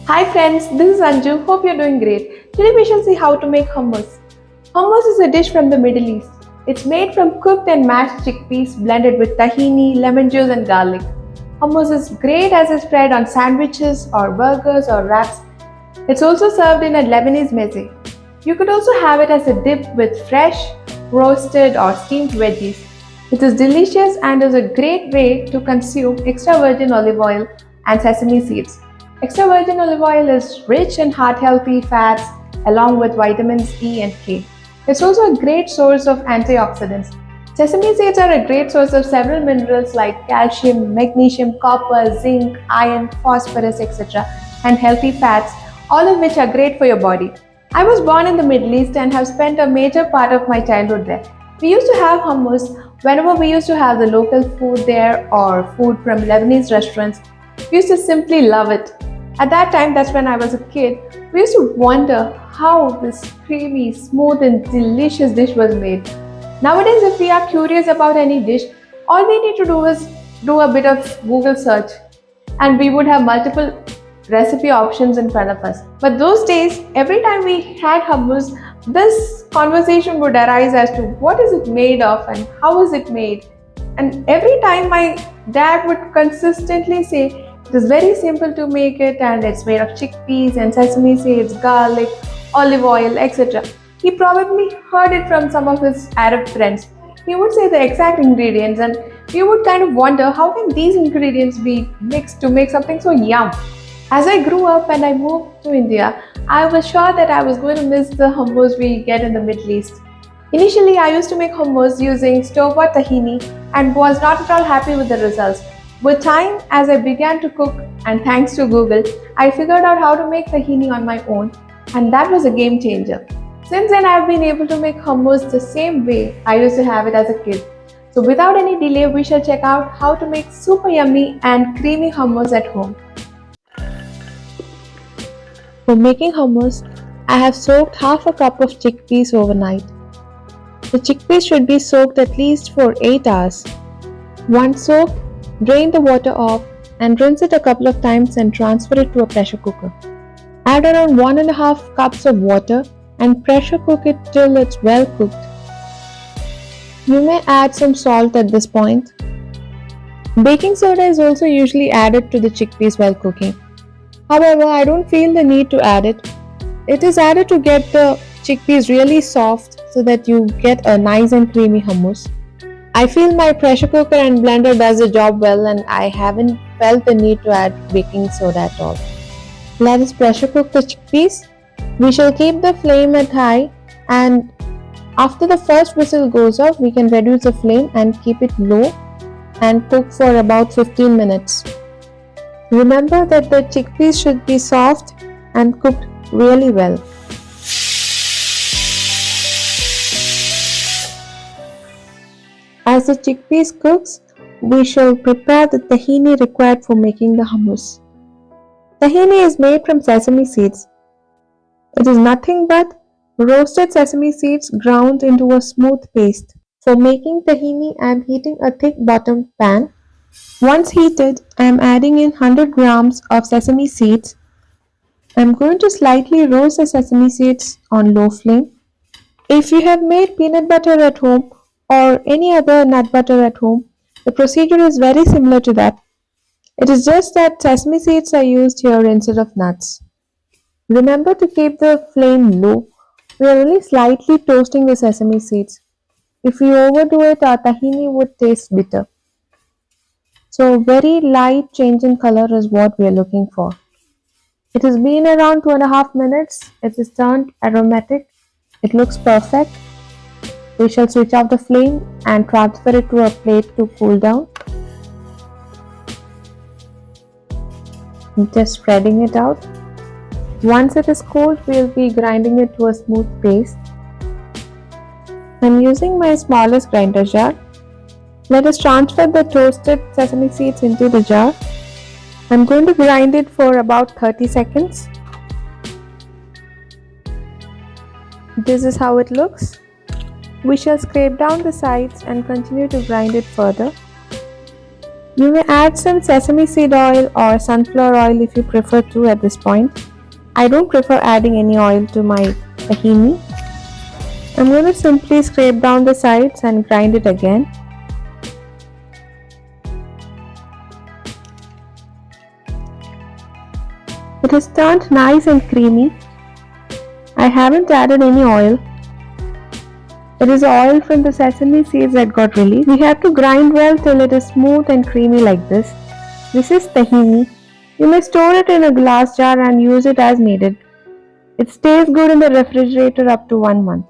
Hi friends, this is Anju. Hope you're doing great. Today we shall see how to make hummus. Hummus is a dish from the Middle East. It's made from cooked and mashed chickpeas blended with tahini, lemon juice and garlic. Hummus is great as a spread on sandwiches or burgers or wraps. It's also served in a Lebanese meze. You could also have it as a dip with fresh, roasted or steamed veggies. It is delicious and is a great way to consume extra virgin olive oil and sesame seeds. Extra virgin olive oil is rich in heart healthy fats along with vitamins E and K. It's also a great source of antioxidants. Sesame seeds are a great source of several minerals like calcium, magnesium, copper, zinc, iron, phosphorus, etc., and healthy fats, all of which are great for your body. I was born in the Middle East and have spent a major part of my childhood there. We used to have hummus whenever we used to have the local food there or food from Lebanese restaurants. We used to simply love it. At that time, that's when I was a kid, we used to wonder how this creamy, smooth and delicious dish was made. Nowadays, if we are curious about any dish, all we need to do is do a bit of Google search and we would have multiple recipe options in front of us. But those days, every time we had hummus, this conversation would arise as to what is it made of and how is it made. And every time my dad would consistently say, it is very simple to make it and it's made of chickpeas and sesame seeds, garlic, olive oil, etc. He probably heard it from some of his Arab friends. He would say the exact ingredients and you would kind of wonder how can these ingredients be mixed to make something so yum. As I grew up and I moved to India, I was sure that I was going to miss the hummus we get in the Middle East. Initially, I used to make hummus using store-bought tahini and was not at all happy with the results. With time, as I began to cook and thanks to Google, I figured out how to make tahini on my own and that was a game changer. Since then, I have been able to make hummus the same way I used to have it as a kid. So without any delay, we shall check out how to make super yummy and creamy hummus at home. For making hummus, I have soaked half a cup of chickpeas overnight. The chickpeas should be soaked at least for 8 hours. Once soaked, drain the water off and rinse it a couple of times and transfer it to a pressure cooker. Add around 1.5 cups of water and pressure cook it till it's well cooked. You may add some salt at this point. Baking soda is also usually added to the chickpeas while cooking. However, I don't feel the need to add it. It is added to get the chickpeas really soft so that you get a nice and creamy hummus. I feel my pressure cooker and blender does the job well and I haven't felt the need to add baking soda at all. Let us pressure cook the chickpeas. We shall keep the flame at high and after the first whistle goes off, we can reduce the flame and keep it low and cook for about 15 minutes. Remember that the chickpeas should be soft and cooked really well. As the chickpeas cooks, we shall prepare the tahini required for making the hummus. Tahini is made from sesame seeds. It is nothing but roasted sesame seeds ground into a smooth paste. For making tahini, I am heating a thick bottom pan. Once heated, I am adding in 100 grams of sesame seeds. I am going to slightly roast the sesame seeds on low flame. If you have made peanut butter at home or any other nut butter at home, the procedure is very similar to that. It is just that sesame seeds are used here instead of nuts. Remember to keep the flame low. We are only slightly toasting the sesame seeds. If we overdo it, our tahini would taste bitter. So very light change in color is what we are looking for. It has been around 2.5 minutes. It is turned aromatic. It looks perfect. We shall switch off the flame and transfer it to a plate to cool down. Just spreading it out. Once it is cooled, we will be grinding it to a smooth paste. I am using my smallest grinder jar. Let us transfer the toasted sesame seeds into the jar. I am going to grind it for about 30 seconds. This is how it looks. We shall scrape down the sides and continue to grind it further. You may add some sesame seed oil or sunflower oil if you prefer to at this point. I don't prefer adding any oil to my tahini. I'm going to simply scrape down the sides and grind it again. It is turned nice and creamy. I haven't added any oil. It is oil from the sesame seeds that got released. We have to grind well till it is smooth and creamy like this. This is tahini. You may store it in a glass jar and use it as needed. It stays good in the refrigerator up to 1 month.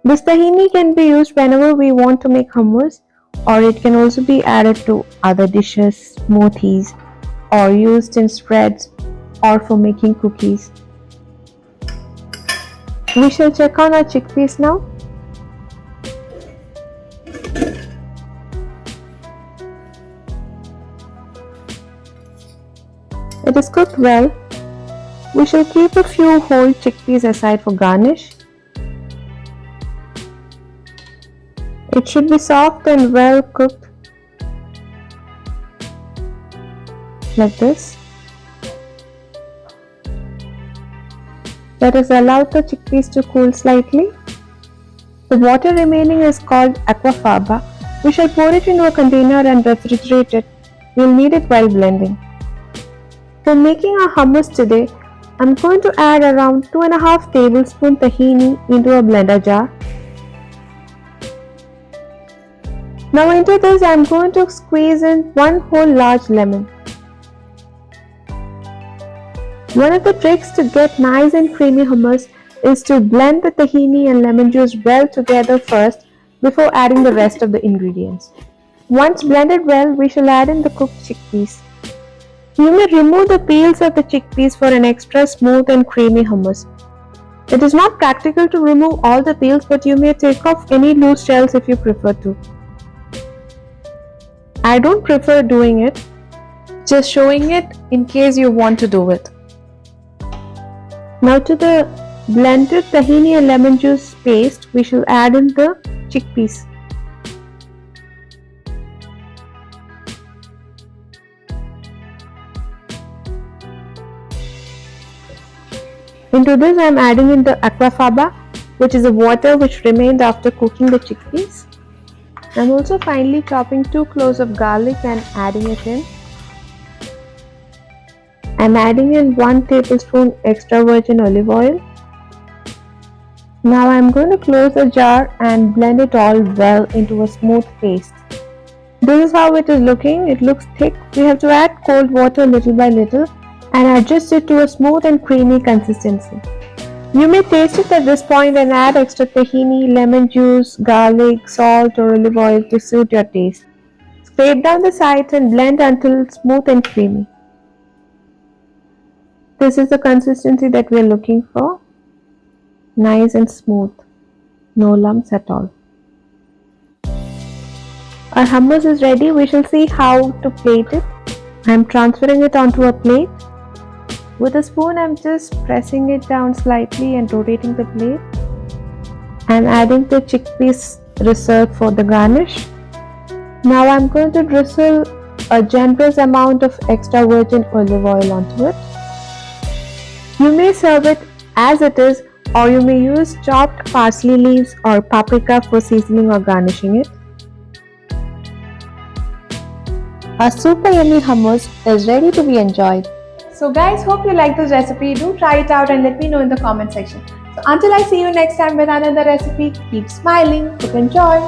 This tahini can be used whenever we want to make hummus, or it can also be added to other dishes, smoothies, or used in spreads or for making cookies. We shall check on our chickpeas now. It is cooked well. We shall keep a few whole chickpeas aside for garnish. It should be soft and well cooked like this. Let us allow the chickpeas to cool slightly. The water remaining is called aquafaba. We shall pour it into a container and refrigerate it. We will need it while blending. For making our hummus today, I am going to add around 2.5 tablespoons tahini into a blender jar. Now into this I am going to squeeze in 1 whole large lemon. One of the tricks to get nice and creamy hummus is to blend the tahini and lemon juice well together first before adding the rest of the ingredients. Once blended well, we shall add in the cooked chickpeas. You may remove the peels of the chickpeas for an extra smooth and creamy hummus. It is not practical to remove all the peels, but you may take off any loose shells if you prefer to. I don't prefer doing it, just showing it in case you want to do it. Now to the blended tahini and lemon juice paste, we shall add in the chickpeas. Into this I am adding in the aquafaba, which is the water which remained after cooking the chickpeas. I am also finely chopping 2 cloves of garlic and adding it in. I am adding in 1 tablespoon extra virgin olive oil. Now I am going to close the jar and blend it all well into a smooth paste. This is how it is looking. It looks thick. We have to add cold water little by little and adjust it to a smooth and creamy consistency. You may taste it at this point and add extra tahini, lemon juice, garlic, salt or olive oil to suit your taste. Scrape down the sides and blend until smooth and creamy. This is the consistency that we are looking for. Nice and smooth. No lumps at all. Our hummus is ready. We shall see how to plate it. I am transferring it onto a plate. With a spoon, I am just pressing it down slightly and rotating the plate. I am adding the chickpeas reserved for the garnish. Now I am going to drizzle a generous amount of extra virgin olive oil onto it. You may serve it as it is, or you may use chopped parsley leaves or paprika for seasoning or garnishing it. Our super yummy hummus is ready to be enjoyed. So guys, hope you like this recipe. Do try it out and let me know in the comment section. So until I see you next time with another recipe, keep smiling, cook and enjoy.